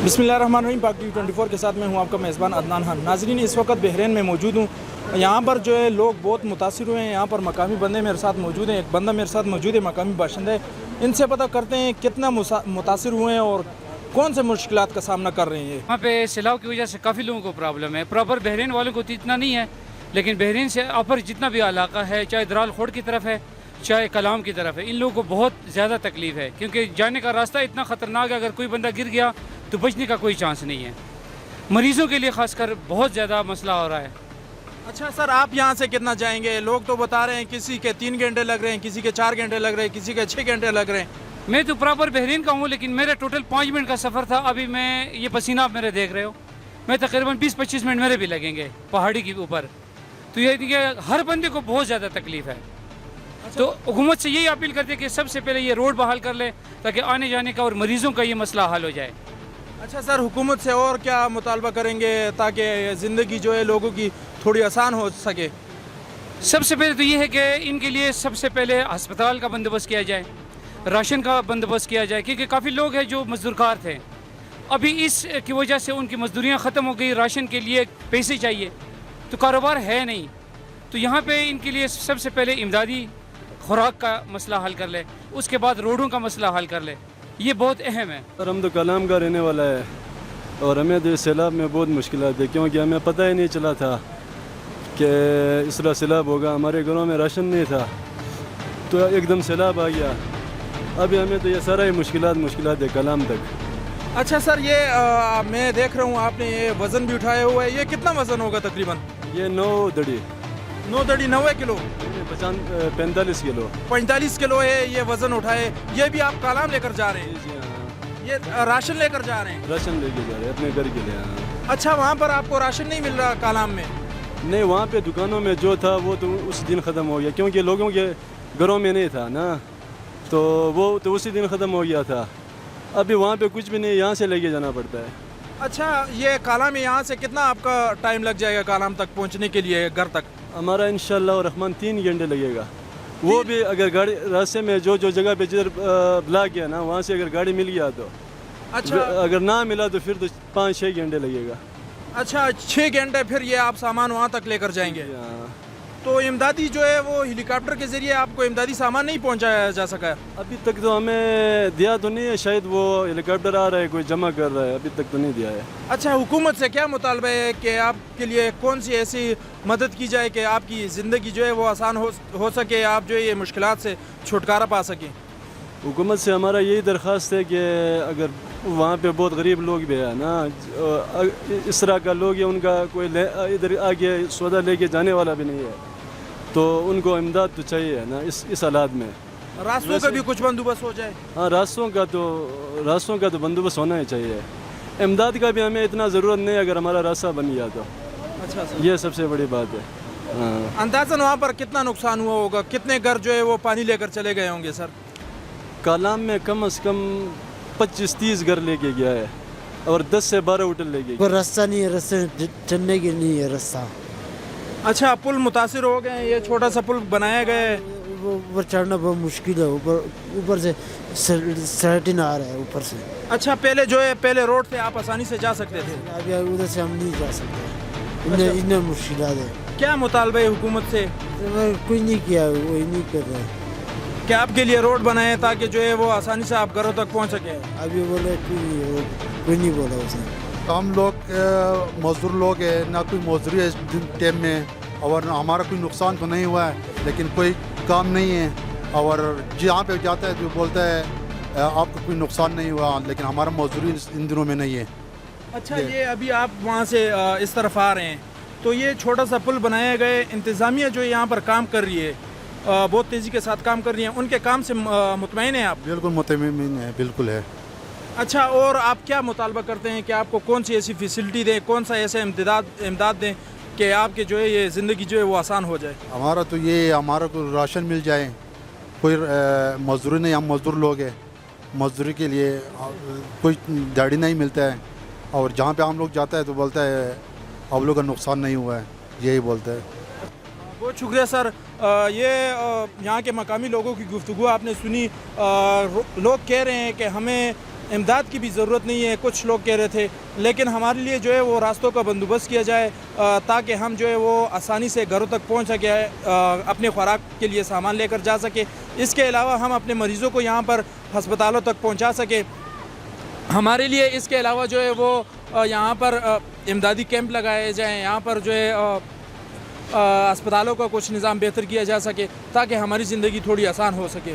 बिस्मिल्लाहिर्रहमानिर्रहीम। पाक टीवी 24 के साथ मैं हूं आपका मेज़बान अदनान खान। नाज़रीन, इस वक्त बहरीन में मौजूद हूं। यहाँ पर जो है लोग बहुत मुतासिर हुए हैं। यहाँ पर मकामी बंदे मेरे साथ मौजूद हैं, एक बंदा मेरे साथ मौजूद है मकामी बाशिंदा। इनसे पता करते हैं कितना मुतासिर हुए हैं और कौन से मुश्किलात का सामना कर रहे हैं। वहाँ पे सैलाब की वजह से काफ़ी लोगों को प्रॉब्लम है। प्रॉपर बहरीन वालों को तो इतना नहीं है, लेकिन बहरीन से अपर जितना भी इलाका है, चाहे दराल खोड़ की तरफ है चाहे कलाम की तरफ है, इन लोगों को बहुत ज़्यादा तकलीफ़ है, क्योंकि जाने का रास्ता इतना ख़तरनाक है। अगर कोई बंदा गिर गया तो बचने का कोई चांस नहीं है। मरीज़ों के लिए ख़ासकर बहुत ज़्यादा मसला हो रहा है। अच्छा सर, आप यहाँ से कितना जाएंगे? लोग तो बता रहे हैं किसी के 3 घंटे लग रहे हैं, किसी के 4 घंटे लग रहे हैं, किसी के 6 घंटे लग रहे हैं। मैं तो प्रॉपर बहरीन का हूँ, लेकिन मेरा टोटल 5 मिनट का सफ़र था। अभी मैं ये पसीना आप मेरे देख रहे हो, मैं तकरीबन 20-25 मिनट मेरे भी लगेंगे पहाड़ी के ऊपर। तो ये कि हर बंदे को बहुत ज़्यादा तकलीफ़ है। तो हुकूमत से यही अपील करते हैं कि सबसे पहले ये रोड बहाल कर ले, ताकि आने जाने का और मरीज़ों का ये मसला हल हो जाए। अच्छा सर, हुकूमत से और क्या मुतालबा करेंगे ताकि ज़िंदगी जो है लोगों की थोड़ी आसान हो सके? सबसे पहले तो ये है कि इनके लिए सबसे पहले अस्पताल का बंदोबस्त किया जाए, राशन का बंदोबस्त किया जाए, क्योंकि काफ़ी लोग हैं जो मजदूरकार थे। अभी इस की वजह से उनकी मजदूरियाँ ख़त्म हो गई, राशन के लिए पैसे चाहिए, तो कारोबार है नहीं। तो यहाँ पे इनके लिए सबसे पहले इमदादी खुराक का मसला हल कर ले, उसके बाद रोडों का मसला हल कर ले, ये बहुत अहम है। सर, हम तो कलाम का रहने वाला है और हमें तो सैलाब में बहुत मुश्किलात है, क्योंकि हमें पता ही नहीं चला था कि इस तरह सैलाब होगा। हमारे घरों में राशन नहीं था तो एकदम सैलाब आ गया। अभी हमें तो ये सारा ही मुश्किलात है कलाम तक। अच्छा सर, ये मैं देख रहा हूँ आपने ये वज़न भी उठाया हुआ है। ये कितना वज़न होगा तकरीबन? ये 9 दड़ी 90 किलो, 45 किलो 45 किलो है ये वज़न उठाए। ये भी आप कालाम लेकर जा रहे हैं? जी हाँ, ये राशन लेकर जा रहे हैं? राशन लेके जा रहे हैं अपने घर के लिए। हाँ। अच्छा, वहाँ पर आपको राशन नहीं मिल रहा कालाम में? नहीं, वहाँ पे दुकानों में जो था वो तो उस दिन ख़त्म हो गया, क्योंकि लोगों के घरों में नहीं था ना, तो वो तो उसी दिन ख़त्म हो गया था। अभी वहाँ पे कुछ भी नहीं, यहाँ से लेके जाना पड़ता है। अच्छा, ये कालाम यहाँ से कितना आपका टाइम लग जाएगा कालाम तक पहुँचने के लिए घर तक? हमारा इंशाअल्लाह रहमान 3 घंटे लगेगा। वो भी अगर गाड़ी रास्ते में जो जगह पे जिधर ब्लॉक गया ना, वहाँ से अगर गाड़ी मिल गया तो। अच्छा, अगर ना मिला तो फिर तो 5-6 घंटे लगेगा। अच्छा 6 घंटे फिर ये आप सामान वहाँ तक लेकर जाएंगे? हाँ। तो इमदादी जो है वो हेलीकॉप्टर के ज़रिए आपको इमदादी सामान नहीं पहुँचाया जा सका? अभी तक तो हमें दिया तो नहीं है, शायद वो हेलीकॉप्टर आ रहा है, कोई जमा कर रहा है, अभी तक तो नहीं दिया है। अच्छा, हुकूमत से क्या मुतालबा है कि आपके लिए कौन सी ऐसी मदद की जाए कि आपकी ज़िंदगी जो है वो आसान हो सके, आप जो है ये मुश्किलात से छुटकारा पा सकें? हुकूमत से हमारा यही दरख्वास्त है कि अगर वहाँ पे बहुत गरीब लोग भी है ना, इस तरह का लोग है, उनका कोई इधर आगे सौदा लेके जाने वाला भी नहीं है, तो उनको इमदाद तो चाहिए है ना इस हालात में। रास्तों का भी कुछ बंदोबस्त हो जाए? हाँ, रास्तों का तो बंदोबस्त होना ही चाहिए। इमदाद का भी हमें इतना ज़रूरत नहीं है अगर हमारा रास्ता बन गया तो। अच्छा सर, ये सबसे बड़ी बात है। हाँ। अंदाज़न वहाँ पर कितना नुकसान हुआ होगा? कितने घर जो है वो पानी लेकर चले गए होंगे सर? कालाम में कम से कम 25-30 घर लेके गया है और 10 से 12 होटल लेके गया। रास्ता नहीं है, रास्ते चलने के नहीं है रास्ता। अच्छा, पुल मुतासिर हो गए, ये छोटा सा पुल बनाया गया है। वो ऊपर चढ़ना बहुत मुश्किल है, ऊपर से सर्टिन आ रहा है ऊपर से। अच्छा, पहले जो है पहले रोड से आप आसानी से जा सकते थे, अभी उधर से हम नहीं जा सकते, इन्हें मुश्किलात है। क्या मुतालबा है हुकूमत से? कुछ नहीं किया, वही नहीं कर रहे क्या आपके लिए रोड बनाए ताकि जो है वो आसानी से आप घरों तक पहुंच सके? अभी बोले कोई नहीं बोला उसने। हम लोग मजदूर लोग हैं, ना कोई मजदूरी है इस टाइम में, और हमारा कोई नुकसान तो नहीं हुआ है, लेकिन कोई काम नहीं है। और जहाँ पे जाता है जो बोलता है आपको कोई नुकसान नहीं हुआ, लेकिन हमारा मजदूरी इन दिनों में नहीं है। अच्छा, ये अभी आप वहाँ से इस तरफ आ रहे हैं, तो ये छोटा सा पुल बनाया गया, इंतज़ामिया जो यहाँ पर काम कर रही है, बहुत तेज़ी के साथ काम कर रही है, उनके काम से मुतमईन हैं आप? बिल्कुल मुतमईन है, बिल्कुल है। अच्छा, और आप क्या मुतालबा करते हैं कि आपको कौन सी ऐसी फैसिलिटी दें, कौन सा ऐसा इमदाद दें कि आपके जो है ये ज़िंदगी जो है वो आसान हो जाए? हमारा तो ये हमारा को राशन मिल जाए, कोई मजदूरी नहीं, हम मजदूर लोग हैं, मजदूरी के लिए कोई दिहाड़ी नहीं मिलता है, और जहाँ पे हम लोग जाता है तो बोलता है आप लोग का नुकसान नहीं हुआ है, यही बोलता है। बहुत शुक्रिया सर। ये यहाँ के मकामी लोगों की गुफ्तगू आपने सुनी। लोग कह रहे हैं कि हमें امداد کی بھی ضرورت نہیں ہے کچھ لوگ کہہ رہے تھے، لیکن ہمارے لیے جو ہے وہ راستوں کا بندوبست کیا جائے تاکہ ہم جو ہے وہ آسانی سے گھروں تک پہنچ سکے، اپنے خوراک کے لیے سامان لے کر جا سکے۔ اس کے علاوہ ہم اپنے مریضوں کو یہاں پر ہسپتالوں تک پہنچا سکیں۔ ہمارے لیے اس کے علاوہ جو ہے وہ یہاں پر امدادی کیمپ لگائے جائیں، یہاں پر جو ہے اسپتالوں کا کچھ نظام بہتر کیا جا سکے تاکہ ہماری زندگی تھوڑی آسان ہو سکے۔